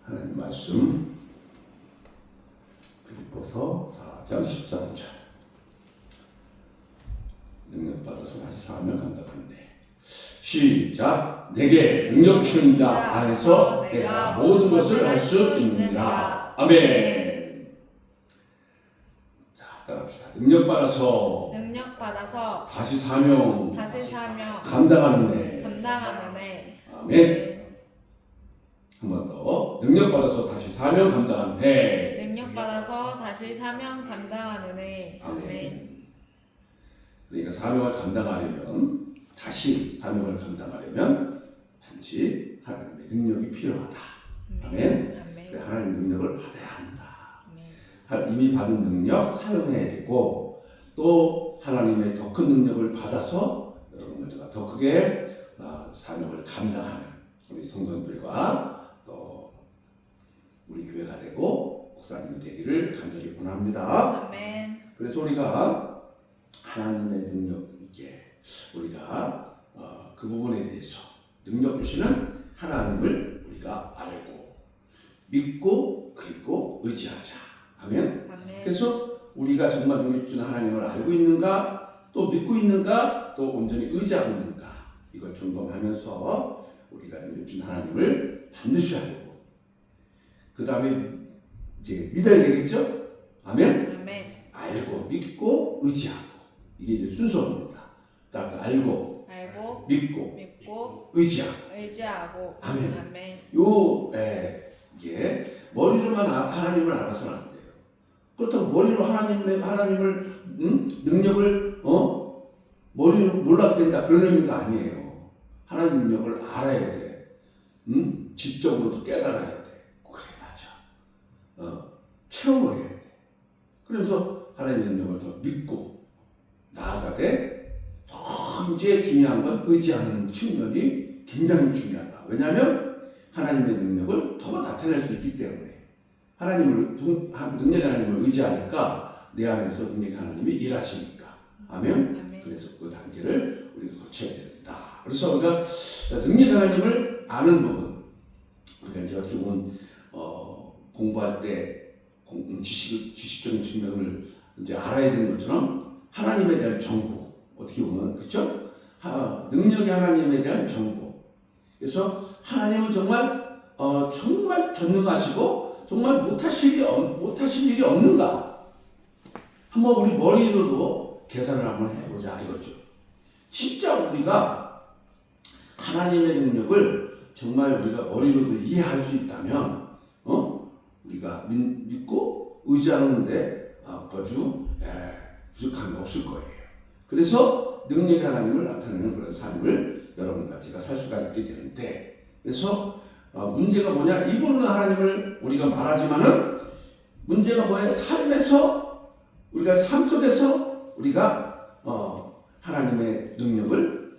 하나님 말씀 빌립보서 4장 13절. 능력받아서 다시 사하며 간다는 데. 시작. 내게 능력 주신 자 안에서 내가 모든 것을 할 수 있느니라. 아멘. 자, 따라합시다. 능력받아서 다시 사명 감당하는 애. 아멘. 한 번 더. 능력받아서 다시 사명 감당하는 애. 아멘. 그러니까 사명을 감당하려면, 다시 사명을 감당하려면 반드시 하나님의 능력이 필요하다. 아멘. 그래, 하나님 능력을 받아야 한다. 이미 받은 능력 사용해야 되고, 또 하나님의 더 큰 능력을 받아서 여러분들과 더 크게 사명을 감당하는 우리 성도님들과 또 우리 교회가 되고 목사님이 되기를 간절히 원합니다. 아멘. 그래서 우리가 하나님의 능력 있게 우리가 그 부분에 대해서 능력 주시는 하나님을 우리가 알고 믿고 그리고 의지하자. 아멘. 그래서 우리가 정말 능력 주시는 하나님을 알고 있는가, 또 믿고 있는가, 또 온전히 의지하고 있는가, 이걸 점검하면서 우리가 능력 주시는 하나님을 반드시 알고 그 다음에 이제 믿어야 되겠죠? 아멘. 알고 믿고 의지하고, 이게 이제 순서입니다. 따라서 알고 믿고 의지하고. 아멘. 이게 머리로만 하나님을 알아서는 안 돼요. 그렇다고 머리로 하나님을 능력을 머리로 몰라도 된다, 그런 의미가 아니에요. 하나님 능력을 알아야 돼. 지적으로도 깨달아야 돼. 그래, 맞아. 체험을 해야 돼. 그러면서 하나님의 능력을 더 믿고 나아가되, 더 이제 중요한 건 의지하는 측면이 굉장히 중요하다. 왜냐하면 하나님의 능력을 더 나타낼 수 있기 때문에. 능력의 하나님을 의지하니까 내 안에서 능력의 하나님이 일하시니까. 아멘. 그래서 그 단계를 우리가 거쳐야 된다. 그래서 우리가 능력의 하나님을 아는 부분, 그러니까 이제 어떻게 보면 공부할 때 지식적인 측면을 이제 알아야 되는 것처럼 하나님에 대한 정보, 어떻게 보면 그렇죠? 능력의 하나님에 대한 정보. 그래서 하나님은 정말 전능하시고 정말 못하실 일이 없는가? 한번 우리 머리로도 계산을 한번 해보자 이거죠. 진짜 우리가 하나님의 능력을 정말 우리가 머리로도 이해할 수 있다면, 우리가 믿고 의지하는데 아주 부족함이 없을 거예요. 그래서 능력의 하나님을 나타내는 그런 삶을 여러분과 제가 살 수가 있게 되는데, 그래서 문제가 뭐냐? 이분은 하나님을 우리가 말하지만은 문제가 뭐예요? 우리가 삶 속에서 우리가 하나님의 능력을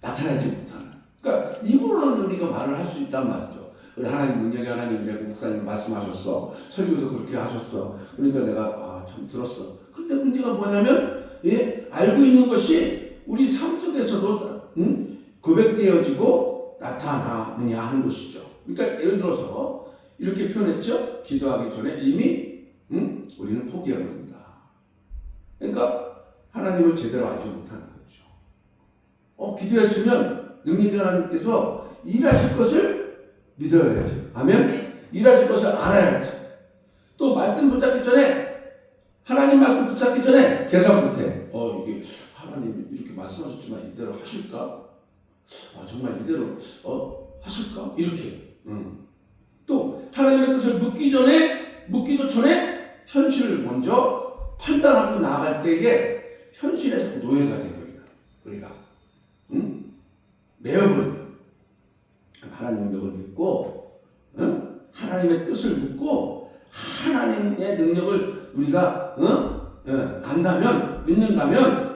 나타내지 못하는. 그러니까 이분은 우리가 말을 할 수 있단 말이죠. 우리 하나님 능력이 하나님이라고 목사님 말씀하셨어. 설교도 그렇게 하셨어. 그러니까 내가 좀 들었어. 근데 문제가 뭐냐면, 알고 있는 것이 우리 삶 속에서도 고백되어지고 나타나느냐 하는 것이죠. 그러니까 예를 들어서 이렇게 표현했죠. 기도하기 전에 이미 우리는 포기해버린다. 그러니까 하나님을 제대로 알지 못하는 거죠. 기도했으면 능력의 하나님께서 일하실 것을 믿어야지. 아멘. 일하실 것을 알아야지. 또 말씀 붙잡기 전에, 하나님 말씀 붙잡기 전에 계산 못해. 이게 하나님 이렇게 말씀하셨지만 이대로 하실까? 정말 이대로 하실까? 이렇게. 또 하나님의 뜻을 묻기도 전에 현실을 먼저 판단하고 나아갈 때에 현실에서 노예가 되버리나 우리가 매여버리나. 하나님의 능력을 믿고 하나님의 뜻을 묻고 하나님의 능력을 우리가 믿는다면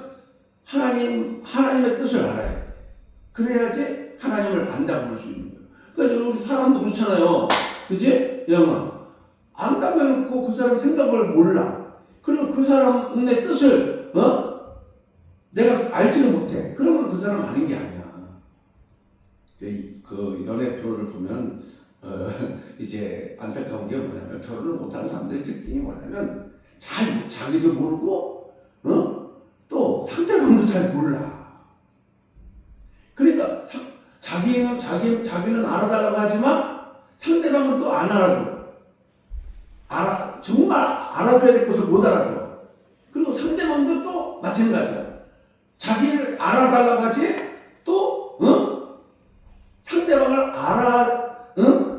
하나님의 뜻을 알아야 돼. 그래야지 하나님을 안다고 볼 수 있는 거예요. 그러니까 우리 사람도 그렇잖아요. 그지? 영아. 안다고 해놓고 그 사람 생각을 몰라. 그리고 그 사람의 뜻을 내가 알지는 못해. 그러면 그 사람 아닌 게 아니야. 그 연애 프로를 보면 이제 안타까운 게 뭐냐면 결혼을 못하는 사람들의 특징이 뭐냐면 자기도 모르고 또 상대방도 잘 몰라. 그러니까 자기는 알아달라고 하지만 상대방은 또 안 알아줘. 정말 알아줘야 될 것을 못 알아줘. 그리고 상대방도 또 마찬가지야. 자기를 알아달라고 하지 또 상대방을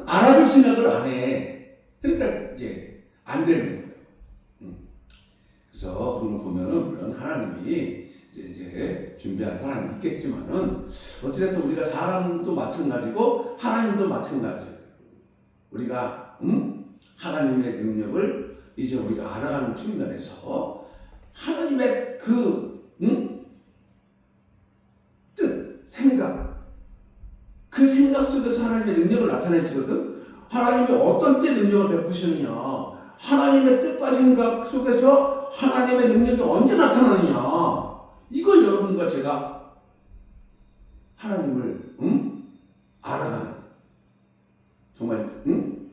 알아줄 생각을 안 해. 그러니까 이제 안 되는 거예요. 그래서 그런 걸 보면은 물론 하나님이 이제 준비한 사람이 있겠지만은 어찌됐든 우리가 사람도 마찬가지고 하나님도 마찬가지예요. 우리가 하나님의 능력을 이제 우리가 알아가는 측면에서 하나님의 뜻, 생각, 그 생각 속에서 하나님의 능력을 나타내시거든. 하나님이 어떤 때 능력을 베푸시느냐, 하나님의 뜻과 생각 속에서 하나님의 능력이 언제 나타나느냐, 이걸 여러분과 제가 하나님을 알아가는, 정말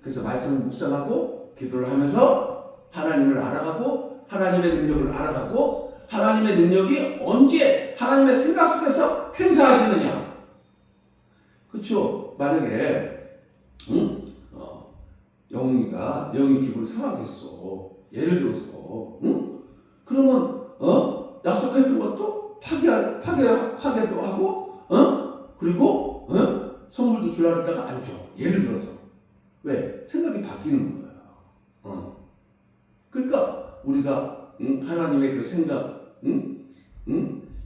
그래서 말씀을 묵상하고 기도를 하면서 하나님을 알아가고 하나님의 능력을 알아가고 하나님의 능력이 언제 하나님의 생각 속에서 행사하시느냐. 그렇죠? 만약에 영이 기분이 상하겠어. 예를 들어서 그러면 약속했던 것도 파괴도 하고 그리고 선물도 주려고 했다가 안 줘. 예를 들어서 왜? 생각이 바뀌는 거예요. 그러니까 우리가 하나님의 그 생각,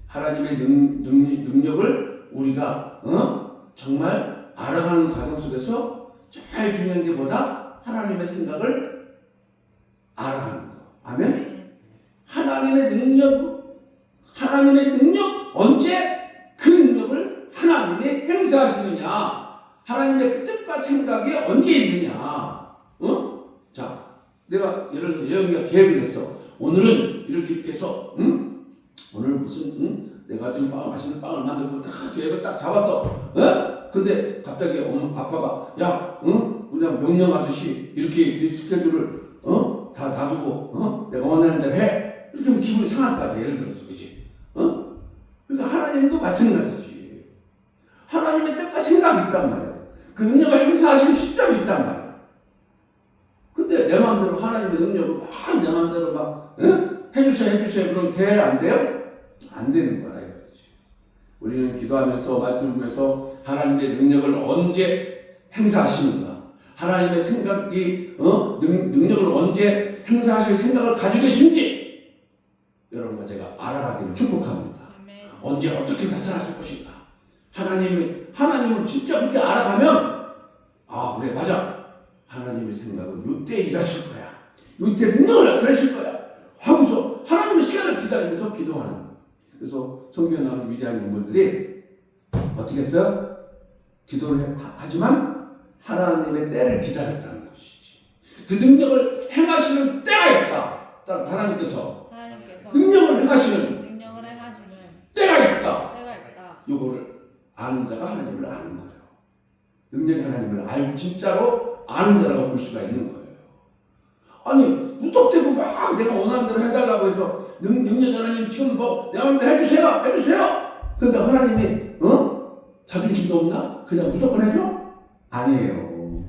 하나님의 능력을 우리가 정말 알아가는 과정 속에서 제일 중요한 게 뭐다? 하나님의 생각을 알아가는 거. 아멘? 하나님의 능력 언제 그 능력을 하나님이 행사하시느냐? 하나님의 그 뜻과 생각이 언제 있느냐? 자, 내가 예를 들어 예언이가 계획을 했어. 오늘은 이렇게 해서 오늘 무슨 내가 지금 맛있는 빵을 만들고 딱 계획을 딱 잡았어. 근데 갑자기 아빠가 야, 그냥 명령하듯이 이렇게 스케줄을 다 놔두고 내가 원하는 대로 해. 이렇게 하면 기분이 상할 거 아니야. 예를 들어서, 그렇지? 그러니까 하나님도 마찬가지지. 하나님의 뜻과 생각이 있단 말이야. 그 능력을 행사하시는 시점이 있단 말이야. 근데 내 마음대로 하나님의 능력을 막 내 마음대로 막 해주세요 그럼 돼? 안 돼요? 안 되는 거야 이거지. 우리는 기도하면서 말씀을 보면서 하나님의 능력을 언제 행사하시는가, 하나님의 생각이 능력을 언제 행사하실 생각을 가지고 계신지 여러분과 제가 알아가기를 축복합니다. 언제 어떻게 나타나실 것인가. 하나님을 진짜 그렇게 알아가면 그래 맞아. 하나님의 생각은 이때 일하실 거야. 이때 능력을 나타내실 거야. 하고서 하나님의 시간을 기다리면서 기도하는. 그래서 성경에 나오는 위대한 인물들이 어떻게 했어요? 기도를 하지만 하나님의 때를 기다렸다는 것이지. 그 능력을 행하시는 때가 있다. 하나님께서 능력을 행하시는 때가 있다. 요거를 아는 자가 하나님을 아는 거예요. 능력의 하나님을 알고 진짜로 아는 자라고 볼 수가 있는 거예요. 아니 무턱대고 막 내가 원하는 대로 해달라고 해서 능력의 하나님 지금 내 마음대로 해주세요. 그런데 하나님이 자존심도 없나? 그냥 무조건 해줘? 아니에요.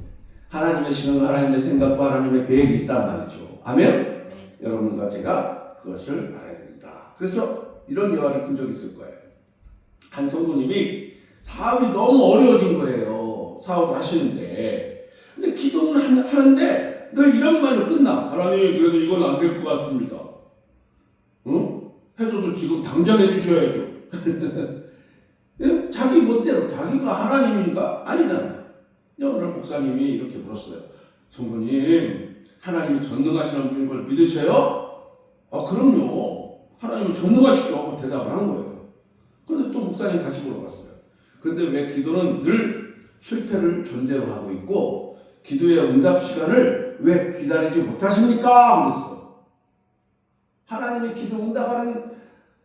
하나님의 시간과 하나님의 생각과 하나님의 계획이 있단 말이죠. 아멘? 여러분과 제가 그것을 알아야 됩니다. 그래서 이런 예화를 든 적이 있을 거예요. 한 성도님이 사업이 너무 어려워진 거예요. 사업을 하시는데. 근데 기도는 하는데 늘 이런 말로 끝나. 하나님 그래도 이건 안 될 것 같습니다. 해줘도 지금 당장 해주셔야죠. 자기 멋대로 자기가 하나님인가? 아니잖아요. 오늘 목사님이 이렇게 물었어요. 성도님 하나님이 전능하시는 분인 걸 믿으세요? 그럼요. 하나님은 전능하시죠. 대답을 한 거예요. 그런데 또 목사님 다시 물어봤어요. 그런데 왜 기도는 늘 실패를 전제로 하고 있고 기도의 응답 시간을 왜 기다리지 못하십니까? 그랬어. 하나님의 기도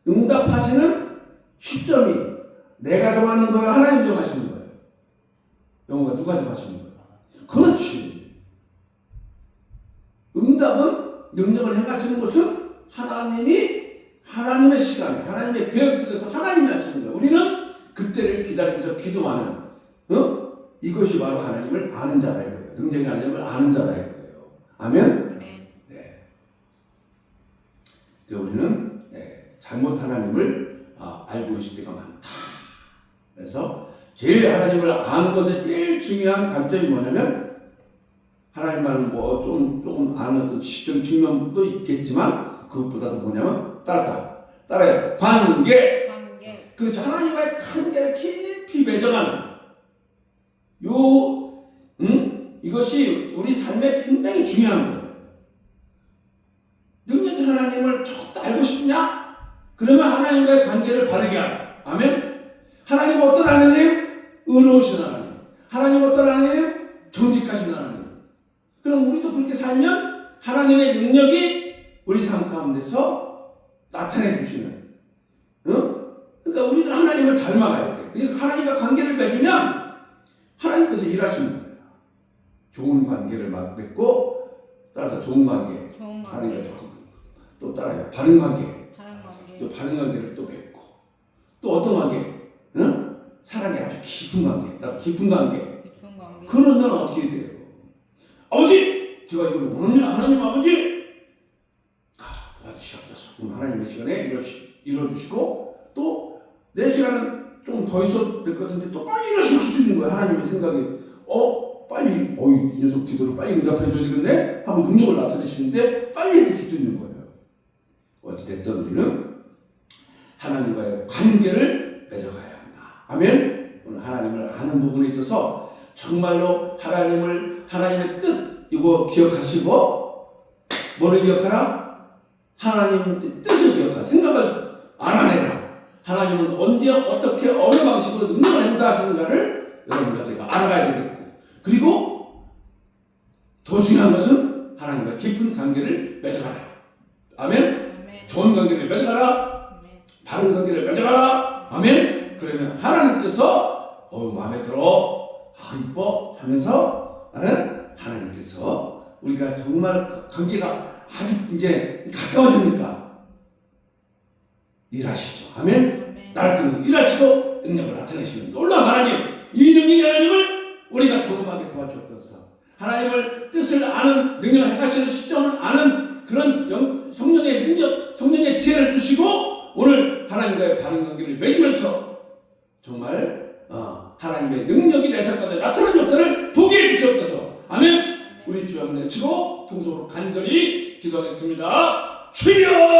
응답하시는 시점이 내가 정하는 거예요? 하나님 정하시는 거예요? 영어가 누가 정하시는 거예요? 그렇지. 응답은 능력을 행하시는 것은 하나님의 시간에 하나님의 계획 속에서 하나님이 하시는 거예요. 우리는 그때를 기다리면서 기도하는 이것이 바로 하나님을 아는 자다 이거예요. 능력이 하나님을 아는 자다 이거예요. 아멘? 네. 우리는 잘못 하나님을 알고 있을 때가 많다. 그래서 제일 하나님을 아는 것의 제일 중요한 관점이 뭐냐면 하나님만은 뭐 조금 아는 어떤 시적 측면도 있겠지만 그것보다도 뭐냐면 따라요. 관계. 그렇죠. 하나님과의 관계를 깊이 맺어가는 이것이 우리 삶에 굉장히 중요한 거예요. 능력이 하나님을 조금 더 알고 싶냐? 그러면 하나님과의 관계를 바르게 하라. 아멘? 하나님 어떤 하나님? 의로우신 하나님. 하나님 어떤 하나님? 정직하신 하나님. 그럼 우리도 그렇게 살면 하나님의 능력이 우리 삶 가운데서 나타내 주시는. 그러니까 우리가 하나님을 닮아가야 돼. 그러니까 하나님과 관계를 맺으면 하나님께서 일하시는 거예요. 좋은 관계를 맺고 따라서 좋은 관계. 하나님과 좋은 관계. 또 따라요. 바른 관계. 또 바른 관계를 또 맺고 또 어떤 관계? 사랑이 아주 깊은 관계. 따라 깊은 관계. 그러면 어떻게 돼요? 아버지! 제가 이걸 원합니다. 하나님 아버지! 도와주시옵소서. 그럼 하나님의 시간에 이뤄주시고 또 내 시간은 좀 더 있어도 될 것 같은데 또 빨리 이루실 수도 있는 거예요. 하나님의 생각이 빨리 이 녀석 기도를 빨리 응답해 줘야 되겠네 하고 능력을 나타내시는데 빨리 해줄 수도 있는 거예요. 어찌됐든 우리는 하나님과의 관계를 맺어가야 한다. 아멘? 오늘 하나님을 아는 부분에 있어서 정말로 하나님의 뜻 이거 기억하시고 뭐를 기억하라? 하나님 뜻을 기억하라. 생각을 알아내라. 하나님은 언제 어떻게 어느 방식으로 능력을 행사하시는가를 여러분과 제가 알아가야 되겠고 그리고 더 중요한 것은 하나님과 깊은 관계를 맺어가라. 아멘? 좋은 관계를 맺어가라. 바른 관계를 맺어가라. 아멘? 그러면 하나님께서 마음에 들어 이뻐 하면서 하나님께서 우리가 정말 관계가 아주 이제 가까워지니까 일하시죠. 아멘? 나를 통해서 일하시고 능력을 나타내시는 놀라운 하나님, 이 능력의 하나님을 우리가 경험하게 도와주옵소서. 하나님을 뜻을 아는 능력을 행하시는 시점을 아는 그런 성령의 능력, 성령의 지혜를 주시고 오늘 하나님과의 바른 관계를 맺으면서 정말 하나님의 능력이 내 삶 가운데 나타나는 역사를 보게 해주시옵소서. 아멘. 우리 주 한번 외치고 통성으로 간절히 기도하겠습니다. 주여!